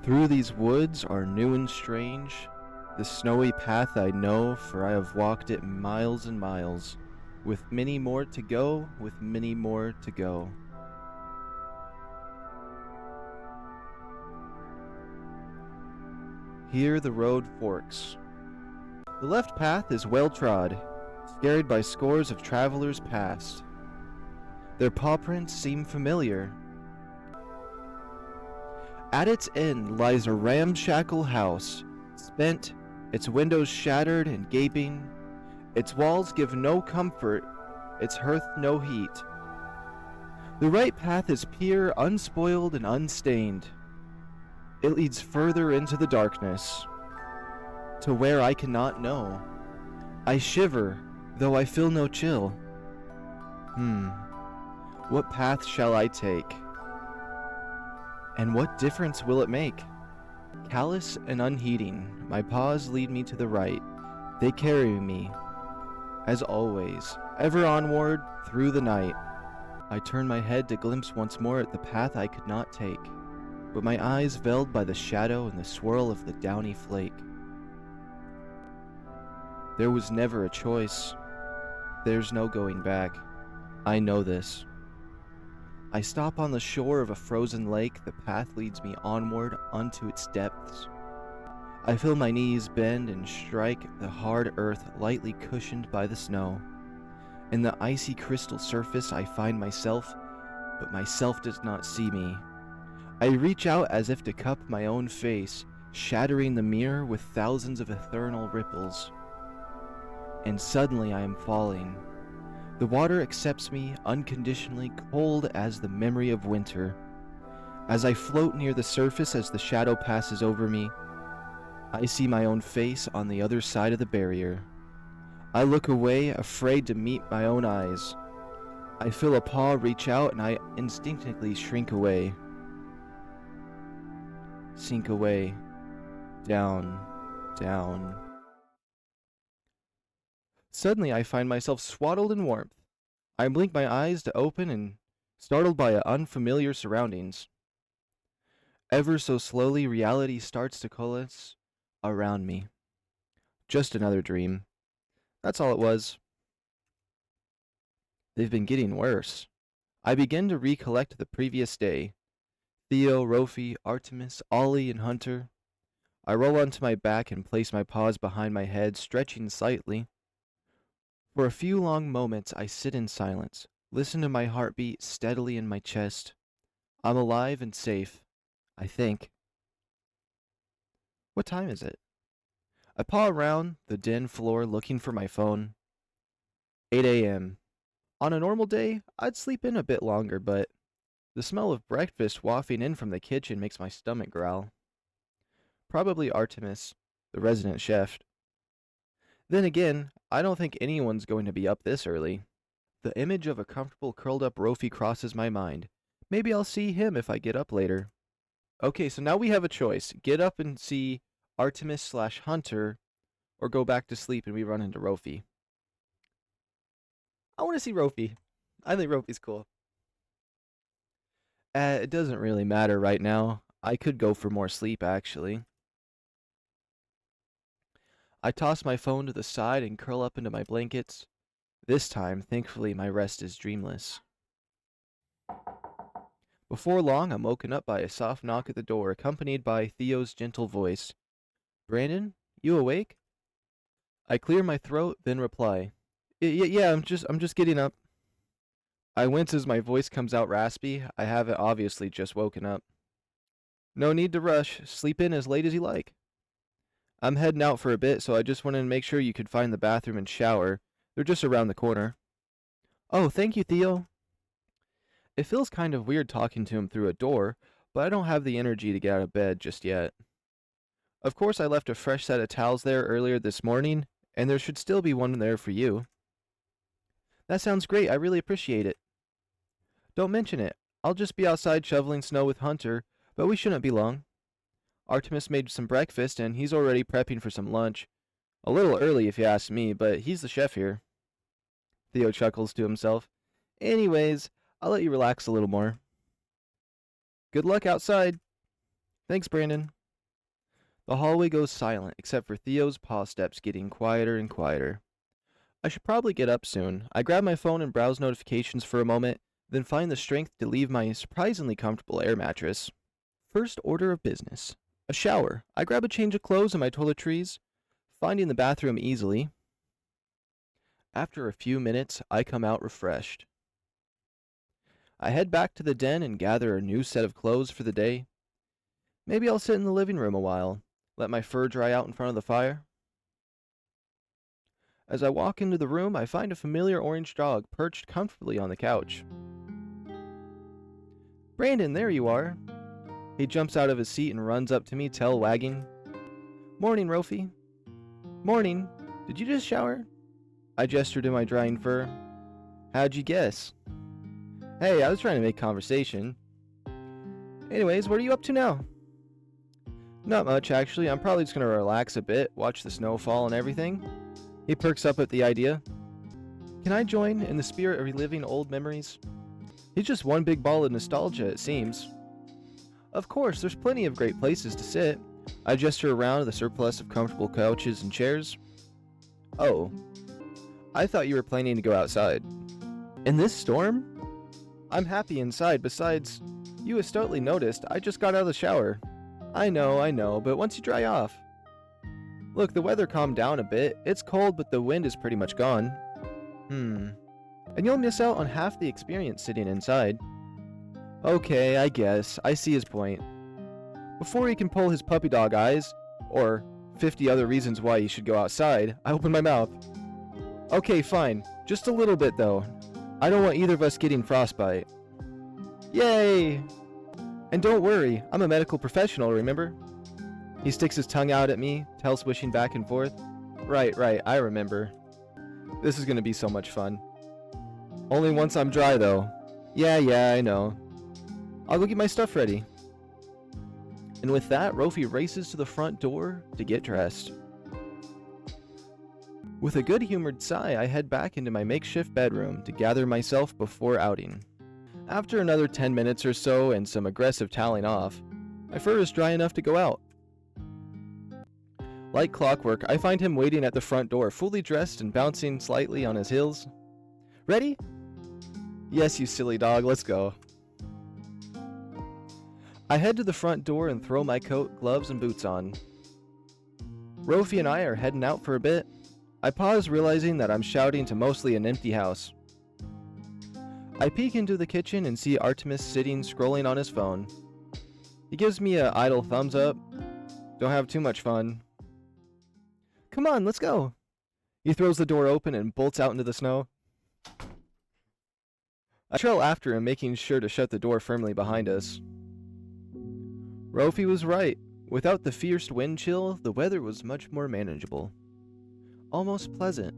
Through these woods are new and strange, the snowy path I know, for I have walked it miles and miles, with many more to go, with many more to go. Here the road forks. The left path is well trod, scaried by scores of travelers past. Their paw prints seem familiar. At its end lies a ramshackle house, spent, its windows shattered and gaping. Its walls give no comfort, its hearth no heat. The right path is pure, unspoiled, and unstained. It leads further into the darkness, to where I cannot know. I shiver, though I feel no chill. What path shall I take? And what difference will it make? Callous and unheeding, my paws lead me to the right. They carry me, as always, ever onward through the night. I turn my head to glimpse once more at the path I could not take, but my eyes veiled by the shadow and the swirl of the downy flake. There was never a choice. There's no going back. I know this. I stop on the shore of a frozen lake. The path leads me onward unto its depths. I feel my knees bend and strike the hard earth lightly cushioned by the snow. In the icy crystal surface I find myself, but myself does not see me. I reach out as if to cup my own face, shattering the mirror with thousands of eternal ripples. And suddenly I am falling. The water accepts me unconditionally, cold as the memory of winter. As I float near the surface as the shadow passes over me, I see my own face on the other side of the barrier. I look away, afraid to meet my own eyes. I feel a paw reach out and I instinctively shrink away. Sink away. Down. Down. Suddenly I find myself swaddled in warmth. I blink my eyes to open and startled by unfamiliar surroundings. Ever so slowly reality starts to coalesce around me. Just another dream. That's all it was. They've been getting worse. I begin to recollect the previous day. Theo, Rofi, Artemis, Ollie, and Hunter. I roll onto my back and place my paws behind my head, stretching slightly. For a few long moments I sit in silence, listen to my heartbeat steadily in my chest. I'm alive and safe, I think. What time is it? I paw around the den floor looking for my phone. 8 a.m. On a normal day, I'd sleep in a bit longer, but the smell of breakfast wafting in from the kitchen makes my stomach growl. Probably Artemis, the resident chef. Then again, I don't think anyone's going to be up this early. The image of a comfortable curled up Rofi crosses my mind. Maybe I'll see him if I get up later. Okay, so now we have a choice. Get up and see Artemis/Hunter, or go back to sleep and we run into Rofi. I want to see Rofi. I think Rofi's cool. It doesn't really matter right now. I could go for more sleep, actually. I toss my phone to the side and curl up into my blankets. This time, thankfully, my rest is dreamless. Before long, I'm woken up by a soft knock at the door, accompanied by Theo's gentle voice. Brandon, you awake? I clear my throat, then reply, Yeah, I'm just getting up. I wince as my voice comes out raspy. I haven't obviously just woken up. No need to rush. Sleep in as late as you like. I'm heading out for a bit, so I just wanted to make sure you could find the bathroom and shower. They're just around the corner. Oh, thank you, Theo. It feels kind of weird talking to him through a door, but I don't have the energy to get out of bed just yet. Of course, I left a fresh set of towels there earlier this morning, and there should still be one there for you. That sounds great. I really appreciate it. Don't mention it. I'll just be outside shoveling snow with Hunter, but we shouldn't be long. Artemis made some breakfast, and he's already prepping for some lunch. A little early, if you ask me, but he's the chef here. Theo chuckles to himself. Anyways, I'll let you relax a little more. Good luck outside. Thanks, Brandon. The hallway goes silent, except for Theo's paw steps getting quieter and quieter. I should probably get up soon. I grab my phone and browse notifications for a moment, then find the strength to leave my surprisingly comfortable air mattress. First order of business. A shower. I grab a change of clothes and my toiletries, finding the bathroom easily. After a few minutes, I come out refreshed. I head back to the den and gather a new set of clothes for the day. Maybe I'll sit in the living room a while, let my fur dry out in front of the fire. As I walk into the room, I find a familiar orange dog perched comfortably on the couch. Brandon, there you are. He jumps out of his seat and runs up to me, tail wagging. Morning, Rofi. Morning. Did you just shower? I gesture to my drying fur. How'd you guess? Hey, I was trying to make conversation. Anyways, what are you up to now? Not much, actually. I'm probably just going to relax a bit, watch the snow fall and everything. He perks up at the idea. Can I join in the spirit of reliving old memories? He's just one big ball of nostalgia, it seems. Of course, there's plenty of great places to sit. I gesture around the surplus of comfortable couches and chairs. Oh, I thought you were planning to go outside. In this storm? I'm happy inside. Besides, you astutely noticed I just got out of the shower. I know, but once you dry off. Look, the weather calmed down a bit. It's cold, but the wind is pretty much gone. And you'll miss out on half the experience sitting inside. Okay, I guess. I see his point. Before he can pull his puppy dog eyes, or 50 other reasons why he should go outside, I open my mouth. Okay, fine. Just a little bit, though. I don't want either of us getting frostbite. Yay! And don't worry, I'm a medical professional, remember? He sticks his tongue out at me, tail swishing back and forth. Right, I remember. This is gonna be so much fun. Only once I'm dry, though. Yeah, I know. I'll go get my stuff ready. And with that, Rofi races to the front door to get dressed. With a good-humored sigh, I head back into my makeshift bedroom to gather myself before outing. After another 10 minutes or so and some aggressive toweling off, my fur is dry enough to go out. Like clockwork, I find him waiting at the front door, fully dressed and bouncing slightly on his heels. Ready? Yes, you silly dog, let's go. I head to the front door and throw my coat, gloves, and boots on. Rofi and I are heading out for a bit. I pause, realizing that I'm shouting to mostly an empty house. I peek into the kitchen and see Artemis sitting scrolling on his phone. He gives me a idle thumbs up. Don't have too much fun. Come on, let's go. He throws the door open and bolts out into the snow. I trail after him, making sure to shut the door firmly behind us. Rofi was right. Without the fierce wind chill, the weather was much more manageable. Almost pleasant.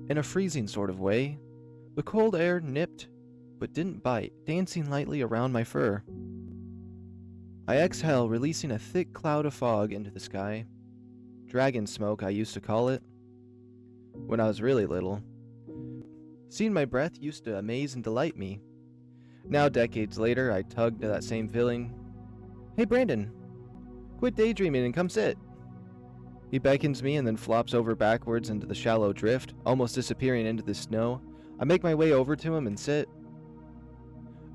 In a freezing sort of way, the cold air nipped, but didn't bite, dancing lightly around my fur. I exhale, releasing a thick cloud of fog into the sky. Dragon smoke, I used to call it. When I was really little. Seeing my breath used to amaze and delight me. Now, decades later, I tugged to that same feeling. Hey, Brandon. Quit daydreaming and come sit. He beckons me and then flops over backwards into the shallow drift, almost disappearing into the snow. I make my way over to him and sit.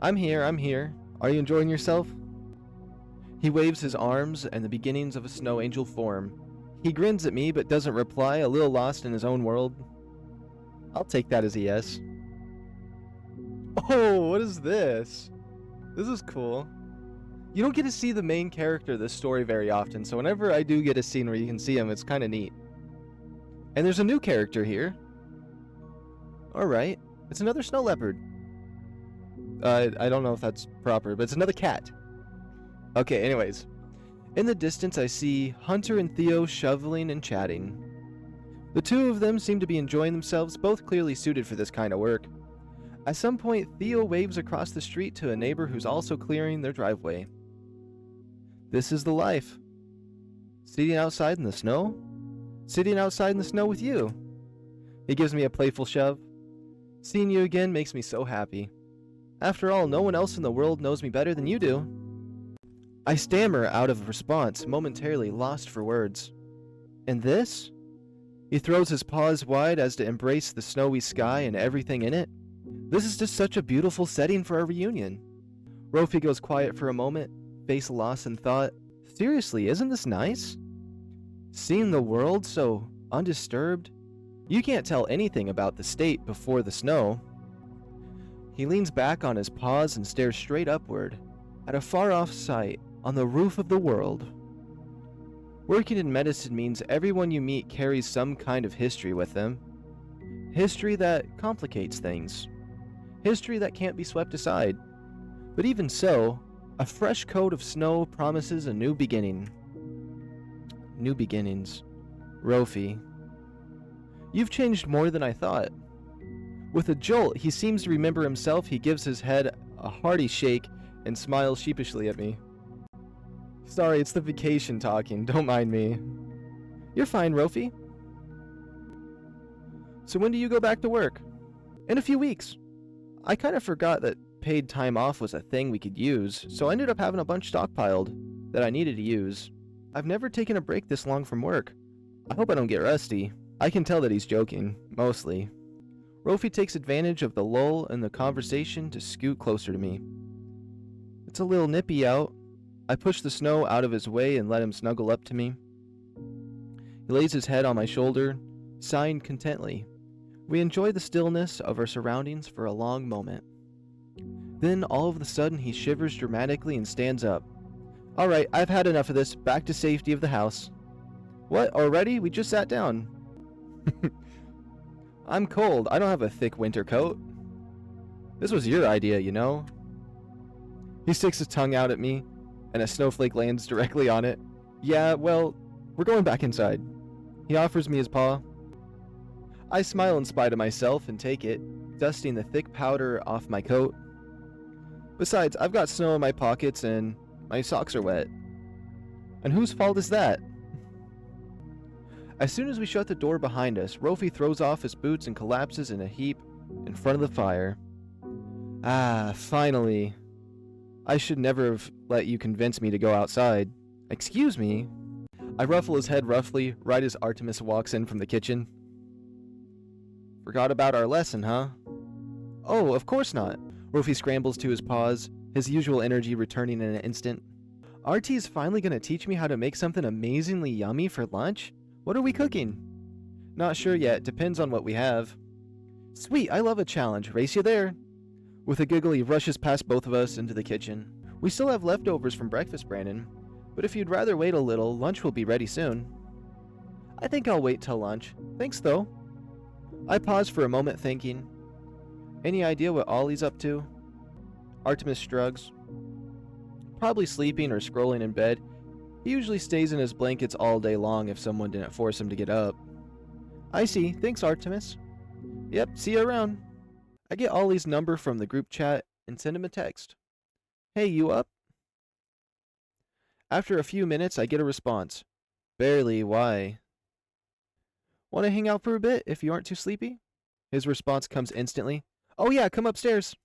I'm here. Are you enjoying yourself? He waves his arms and the beginnings of a snow angel form. He grins at me but doesn't reply, a little lost in his own world. I'll take that as a yes. Oh, what is this? This is cool. You don't get to see the main character of this story very often, so whenever I do get a scene where you can see him, it's kind of neat. And there's a new character here. Alright, it's another snow leopard. I don't know if that's proper, but it's another cat. Okay, anyways. In the distance, I see Hunter and Theo shoveling and chatting. The two of them seem to be enjoying themselves, both clearly suited for this kind of work. At some point, Theo waves across the street to a neighbor who's also clearing their driveway. This is the life. Sitting outside in the snow? Sitting outside in the snow with you. He gives me a playful shove. Seeing you again makes me so happy. After all, no one else in the world knows me better than you do. I stammer out of response, momentarily lost for words. And this? He throws his paws wide as to embrace the snowy sky and everything in it. This is just such a beautiful setting for a reunion. Rofi goes quiet for a moment, face lost in thought. Seriously, isn't this nice? Seeing the world so undisturbed? You can't tell anything about the state before the snow. He leans back on his paws and stares straight upward, at a far-off sight on the roof of the world. Working in medicine means everyone you meet carries some kind of history with them. History that complicates things. History that can't be swept aside. But even so, a fresh coat of snow promises a new beginning. New beginnings. Rofi. You've changed more than I thought. With a jolt, he seems to remember himself. He gives his head a hearty shake and smiles sheepishly at me. Sorry, it's the vacation talking. Don't mind me. You're fine, Rofi. So when do you go back to work? In a few weeks. I kind of forgot that paid time off was a thing we could use, so I ended up having a bunch stockpiled that I needed to use. I've never taken a break this long from work. I hope I don't get rusty. I can tell that he's joking, mostly. Rofi takes advantage of the lull in the conversation to scoot closer to me. It's a little nippy out. I push the snow out of his way and let him snuggle up to me. He lays his head on my shoulder, sighing contently. We enjoy the stillness of our surroundings for a long moment. Then, all of a sudden, he shivers dramatically and stands up. Alright, I've had enough of this. Back to safety of the house. What, already? We just sat down. I'm cold. I don't have a thick winter coat. This was your idea, you know? He sticks his tongue out at me, and a snowflake lands directly on it. Yeah, well, we're going back inside. He offers me his paw. I smile in spite of myself and take it, dusting the thick powder off my coat. Besides, I've got snow in my pockets and my socks are wet. And whose fault is that? As soon as we shut the door behind us, Rofi throws off his boots and collapses in a heap in front of the fire. Ah, finally. I should never have let you convince me to go outside. Excuse me. I ruffle his head roughly, right as Artemis walks in from the kitchen. Forgot about our lesson, huh? Oh, of course not. Rofi scrambles to his paws, his usual energy returning in an instant. RT is finally going to teach me how to make something amazingly yummy for lunch? What are we cooking? Not sure yet, depends on what we have. Sweet, I love a challenge. Race you there. With a giggle, he rushes past both of us into the kitchen. We still have leftovers from breakfast, Brandon. But if you'd rather wait a little, lunch will be ready soon. I think I'll wait till lunch. Thanks, though. I pause for a moment thinking. Any idea what Ollie's up to? Artemis shrugs. Probably sleeping or scrolling in bed. He usually stays in his blankets all day long if someone didn't force him to get up. I see. Thanks, Artemis. Yep, see you around. I get Ollie's number from the group chat and send him a text. Hey, you up? After a few minutes, I get a response. Barely, why? Want to hang out for a bit if you aren't too sleepy? His response comes instantly. Oh yeah, come upstairs.